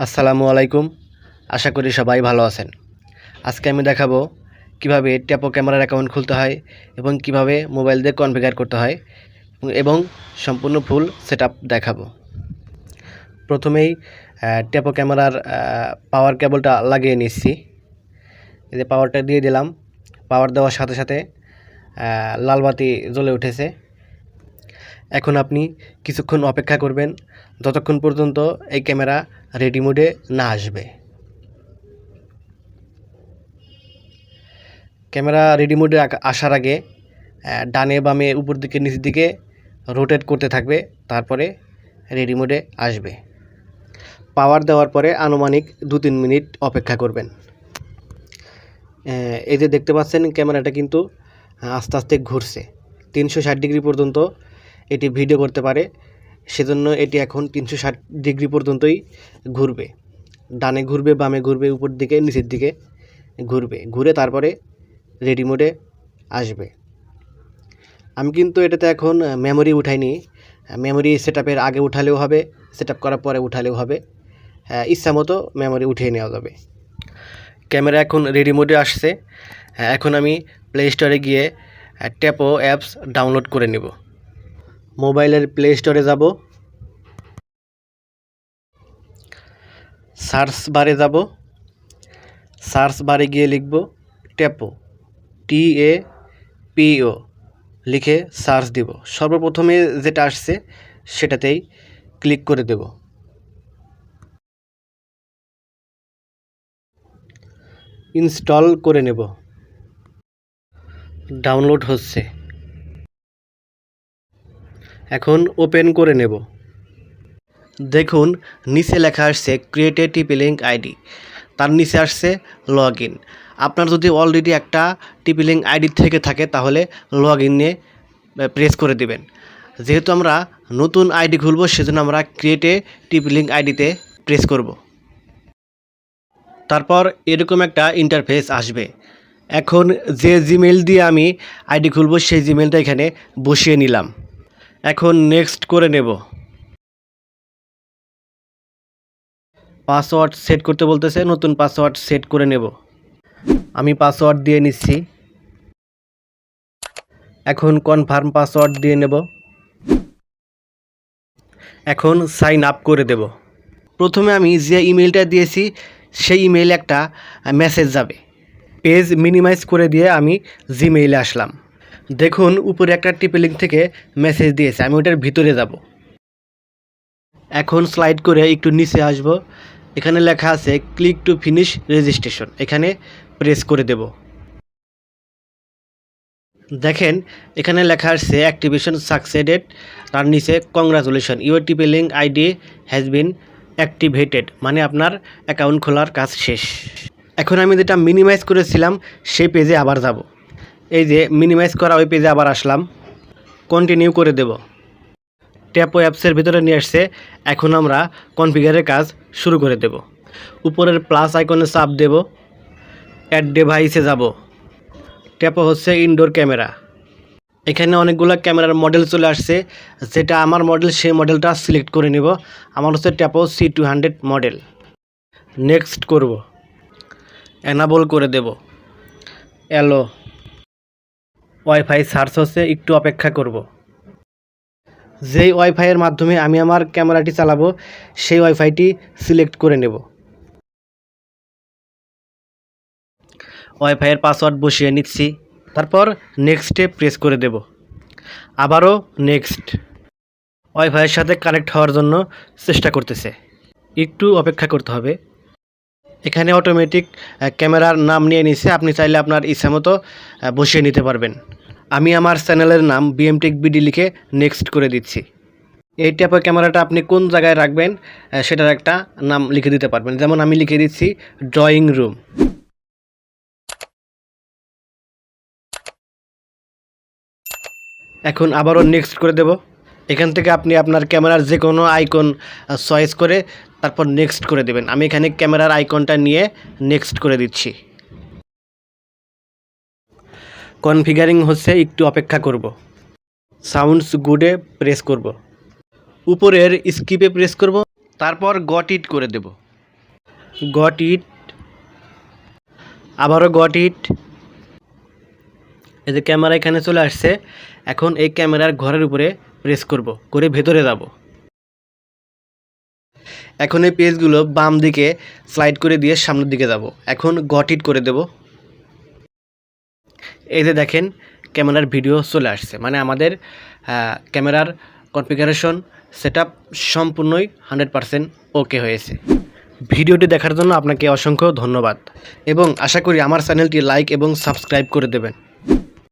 আসসালামু আলাইকুম। আশা করি সবাই ভালো আছেন। আজকে আমি দেখাবো কিভাবে ট্যাপো ক্যামেরার অ্যাকাউন্ট খুলতে হয় এবং কিভাবে মোবাইল দিয়ে কনফিগার করতে হয় এবং সম্পূর্ণ ফুল সেটআপ দেখাবো। প্রথমেই ট্যাপো ক্যামেরার পাওয়ার কেবলটা লাগিয়ে নিচ্ছি। এই যে পাওয়ারটা দিয়ে দিলাম। পাওয়ার দেওয়ার সাথে সাথে লাল বাতি জ্বলে উঠেছে। এখন আপনি কিছুক্ষণ অপেক্ষা করবেন যতক্ষণ পর্যন্ত এই ক্যামেরা রেডি মোডে না আসবে। ক্যামেরা রেডি মোডে আসার আগে ডানে বামে উপর দিকে নিচের দিকে রোটেট করতে থাকবে, তারপরে রেডি মোডে আসবে। পাওয়ার দেওয়ার পরে আনুমানিক 2-3 মিনিট অপেক্ষা করবেন। এই যে দেখতে পাচ্ছেন ক্যামেরাটা কিন্তু আস্তে আস্তে ঘুরছে। 360 ডিগ্রি পর্যন্ত এটি ভিডিও করতে পারে, সেজন্য এটি এখন 360 ডিগ্রি পর্যন্তই ঘুরবে। ডানে ঘুরবে, বামে ঘুরবে, উপর দিকে নিচের দিকে ঘুরবে, ঘুরে তারপরে রেডি মোডে আসবে। আমি কিন্তু এটাতে এখন মেমোরি উঠাইনি। মেমোরি সেটআপের আগে উঠালেও হবে, সেটআপ করার পরে উঠালেও হবে। ইচ্ছা মতো মেমোরি উঠিয়ে নেওয়া যাবে। ক্যামেরা এখন রেডি মোডে আসছে। এখন আমি প্লে স্টোরে গিয়ে ট্যাপো অ্যাপস ডাউনলোড করে নেব। মোবাইলের প্লে স্টোরে যাব, সার্চ বারে যাব, সার্চ বারে গিয়ে লিখব ট্যাপো, TAPO লিখে সার্চ দিব। সর্বপ্রথমে যেটা আসছে সেটাতেই ক্লিক করে দেব। ইনস্টল করে নেব। ডাউনলোড হচ্ছে। এখন ওপেন করে নেব। দেখুন নিচে লেখা আসছে ক্রিয়েট এ টিপি লিঙ্ক আইডি, তার নিচে আসছে লগ ইন। আপনার যদি অলরেডি একটা টিপি লিঙ্ক আইডি থেকে থাকে তাহলে লগ ইনে প্রেস করে দিবেন। যেহেতু আমরা নতুন আইডি খুলব সেজন্য আমরা ক্রিয়েট এ টিপি লিঙ্ক আইডিতে প্রেস করব। তারপর এরকম একটা ইন্টারফেস আসবে। এখন যে জিমেইল দিয়ে আমি আইডি খুলব সেই জিমেইলটা এখানে বসিয়ে নিলাম। এখন নেক্সট করে নেব। পাসওয়ার্ড সেট করতে বলতেছে, নতুন পাসওয়ার্ড সেট করে নেব। আমি পাসওয়ার্ড দিয়ে নিচ্ছি। এখন কনফার্ম পাসওয়ার্ড দিয়ে নেব। এখন সাইন আপ করে দেব। প্রথমে আমি যে ইমেলটা দিয়েছি সেই ইমেইলে একটা মেসেজ যাবে। পেজ মিনিমাইজ করে দিয়ে আমি জিমেইলে আসলাম। দেখুন উপরে একটা টিপি লিঙ্ক থেকে মেসেজ দিয়েছে, আমি ওটার ভিতরে যাব। এখন স্লাইড করে একটু নিচে আসব। এখানে লেখা আছে ক্লিক টু ফিনিশ রেজিস্ট্রেশন, এখানে প্রেস করে দেব। দেখেন এখানে লেখা আসছে অ্যাক্টিভেশন সাকসেডেড, তার নিচে কংগ্রাচুলেশন ইউর টিপি link ID has been activated, মানে আপনার অ্যাকাউন্ট খোলার কাজ শেষ। এখন আমি যেটা মিনিমাইজ করেছিলাম সেই পেজে আবার যাব। এই যে মিনিমাইজ করা ওই পেজে আবার আসলাম, কন্টিনিউ করে দেব। ট্যাপো অ্যাপসের ভিতরে নিয়ে আসছে। এখন আমরা কনফিগারের কাজ শুরু করে দেব। উপরের প্লাস আইকনে চাপ দেব, অ্যাড ডিভাইসে যাব। ট্যাপো হচ্ছে ইনডোর ক্যামেরা। এখানে অনেকগুলো ক্যামেরার মডেল চলে আসছে, যেটা আমার মডেল সেই মডেলটা সিলেক্ট করে নেব। আমার হচ্ছে ট্যাপো C200 মডেল। নেক্সট করব, এনাবল করে দেব। এলো ওয়াইফাই সার্চ হচ্ছে, একটু অপেক্ষা করব। যেই ওয়াইফাইয়ের মাধ্যমে আমি আমার ক্যামেরাটি চালাবো সেই ওয়াইফাইটি সিলেক্ট করে নেব। ওয়াইফাইয়ের পাসওয়ার্ড বসিয়ে নিচ্ছি। তারপর নেক্সটে প্রেস করে দেব। আবারও নেক্সট। ওয়াইফাইয়ের সাথে কানেক্ট হওয়ার জন্য চেষ্টা করতেছে, একটু অপেক্ষা করতে হবে। এখানে অটোমেটিক ক্যামেরার নাম নিয়ে নিচ্ছে, আপনি চাইলে আপনার ইচ্ছা মতো বসিয়ে নিতে পারবেন। আমি আমার চ্যানেলের নাম BMTech BD লিখে নেক্সট করে দিচ্ছি। এই টাইপের ক্যামেরাটা আপনি কোন জায়গায় রাখবেন সেটার একটা নাম লিখে দিতে পারবেন। যেমন আমি লিখে দিচ্ছি ড্রয়িং রুম। এখন আবারও নেক্সট করে দেব। এখান থেকে আপনি আপনার ক্যামেরার যে কোনো আইকন চয়েস করে তারপর নেক্সট করে দেবেন। আমি এখানে ক্যামেরার আইকনটা নিয়ে নেক্সট করে দিচ্ছি। কনফিগারিং হচ্ছে, একটু অপেক্ষা করব। সাউন্ডস গুডে প্রেস করব। উপরের স্কিপে প্রেস করব, তারপর গট ইট করে দেব। গট ইট, আবারও গট ইট। এই যে ক্যামেরা এখানে চলে আসছে। এখন এই ক্যামেরার ঘরের উপরে প্রেস করব, করে ভেতরে যাব। এখন এই পেজগুলো বাম দিকে স্লাইড করে দিয়ে সামনের দিকে যাব। এখন গট ইট করে দেব। এই যে দেখেন ক্যামেরার ভিডিও চলে আসছে, মানে আমাদের ক্যামেরার কনফিগারেশন সেটআপ সম্পূর্ণই 100% ওকে হয়েছে। ভিডিওটি দেখার জন্য আপনাকে অসংখ্য ধন্যবাদ এবং আশা করি আমার চ্যানেলটি লাইক এবং সাবস্ক্রাইব করে দেবেন।